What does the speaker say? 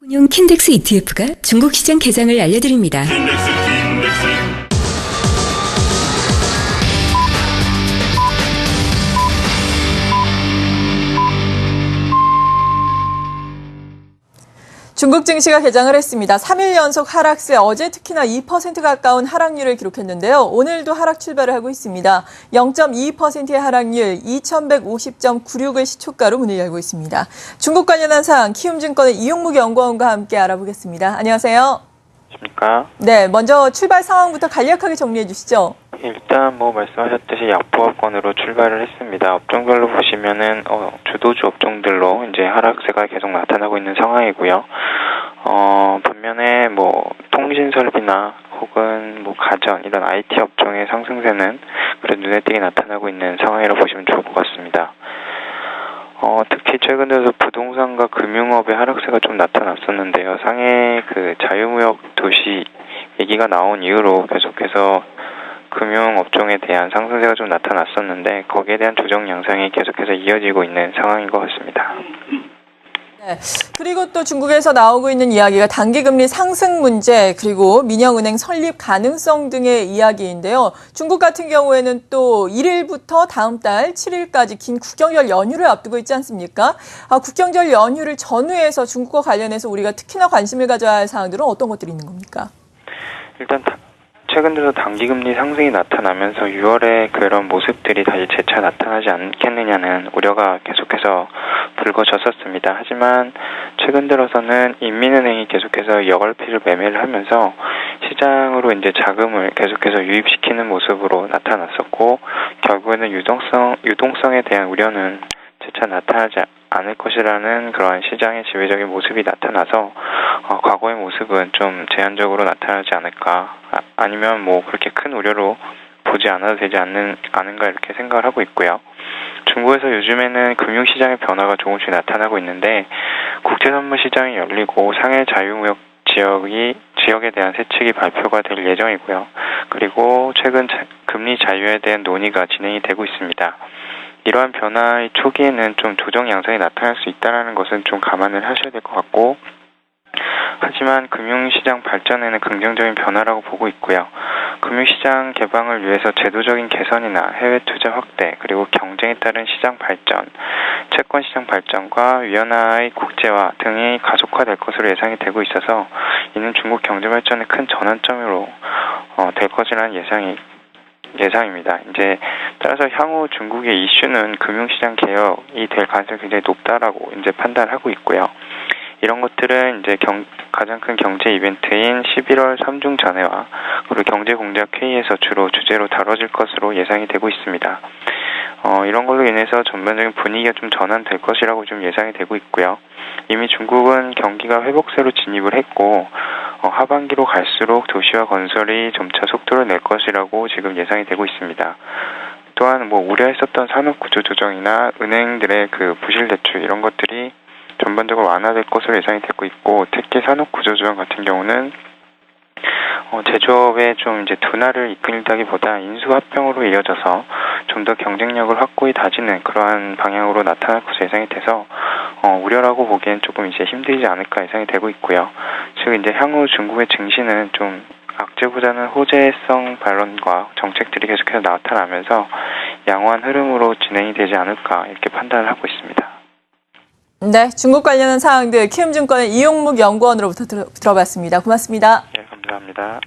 혼용 킨덱스 ETF가 중국 시장 개장을 알려드립니다. 중국 증시가 개장을 했습니다. 3일 연속 하락세, 어제 특히나 2% 가까운 하락률을 기록했는데요. 오늘도 하락 출발을 하고 있습니다. 0.2%의 하락률, 2150.96을 시초가로 문을 열고 있습니다. 중국 관련한 사항, 키움증권의 이용묵 연구원과 함께 알아보겠습니다. 안녕하세요. 안녕하십니까. 네, 먼저 출발 상황부터 간략하게 정리해 주시죠. 일단 말씀하셨듯이 약보합권으로 출발을 했습니다. 업종별로 보시면은 주도주 업종들로 이제 하락세가 계속 나타나고 있는 상황이고요. 반면에 통신설비나 혹은 가전 이런 IT 업종의 상승세는 그래도 눈에 띄게 나타나고 있는 상황이라고 보시면 좋을 것 같습니다. 특히 최근 들어서 부동산과 금융업의 하락세가 좀 나타났었는데요. 상해 자유무역 도시 얘기가 나온 이후로 계속해서 금융업종에 대한 상승세가 좀 나타났었는데 거기에 대한 조정 양상이 계속해서 이어지고 있는 상황인 것 같습니다. 네, 그리고 또 중국에서 나오고 있는 이야기가 단기금리 상승 문제 그리고 민영은행 설립 가능성 등의 이야기인데요. 중국 같은 경우에는 또 1일부터 다음 달 7일까지 긴 국경절 연휴를 앞두고 있지 않습니까? 국경절 연휴를 전후해서 중국과 관련해서 우리가 특히나 관심을 가져야 할 사항들은 어떤 것들이 있는 겁니까? 일단 최근 들어 단기금리 상승이 나타나면서 6월에 그런 모습들이 다시 재차 나타나지 않겠느냐는 우려가 계속해서 불거졌었습니다. 하지만 최근 들어서는 인민은행이 계속해서 여갈피를 매매를 하면서 시장으로 이제 자금을 계속해서 유입시키는 모습으로 나타났었고 결국에는 유동성에 대한 우려는 재차 나타나지 않을 것이라는 그러한 시장의 지배적인 모습이 나타나서 과거의 모습은 좀 제한적으로 나타나지 않을까 아니면 그렇게 큰 우려로 보지 않아도 되지 않은가 이렇게 생각을 하고 있고요. 중국에서 요즘에는 금융시장의 변화가 조금씩 나타나고 있는데 국제선물시장이 열리고 상해 자유무역 지역에 대한 세칙이 발표가 될 예정이고요. 그리고 최근 금리 자유에 대한 논의가 진행이 되고 있습니다. 이러한 변화의 초기에는 좀 조정 양상이 나타날 수 있다는 것은 좀 감안을 하셔야 될 것 같고 하지만 금융시장 발전에는 긍정적인 변화라고 보고 있고요. 금융시장 개방을 위해서 제도적인 개선이나 해외 투자 확대 그리고 경쟁에 따른 시장 발전, 채권시장 발전과 위안화의 국제화 등이 가속화될 것으로 예상이 되고 있어서 이는 중국 경제 발전의 큰 전환점으로 될 것이라는 예상입니다. 이제 따라서 향후 중국의 이슈는 금융시장 개혁이 될 가능성이 굉장히 높다라고 이제 판단하고 있고요. 이런 것들은 이제 가장 큰 경제 이벤트인 11월 3중 전회와 그리고 경제공작회의에서 주로 주제로 다뤄질 것으로 예상이 되고 있습니다. 이런 걸로 인해서 전반적인 분위기가 좀 전환될 것이라고 좀 예상이 되고 있고요. 이미 중국은 경기가 회복세로 진입을 했고 하반기로 갈수록 도시화 건설이 점차 속도를 낼 것이라고 지금 예상이 되고 있습니다. 또한 우려했었던 산업 구조 조정이나 은행들의 부실 대출 이런 것들이 전반적으로 완화될 것으로 예상이 되고 있고 특히 산업 구조 조정 같은 경우는 제조업의 좀 이제 둔화를 이끌다기보다 인수합병으로 이어져서 좀 더 경쟁력을 확고히 다지는 그러한 방향으로 나타날 것으로 예상이 돼서 우려라고 보기엔 조금 이제 힘들지 않을까 예상이 되고 있고요. 즉 이제 향후 중국의 증시는 좀 악재보다는 호재성 발언과 정책들이 계속해서 나타나면서 양호한 흐름으로 진행이 되지 않을까 이렇게 판단을 하고 있습니다. 네, 중국 관련한 사항들 키움증권의 이용묵 연구원으로부터 들어봤습니다. 고맙습니다. 네, 감사합니다.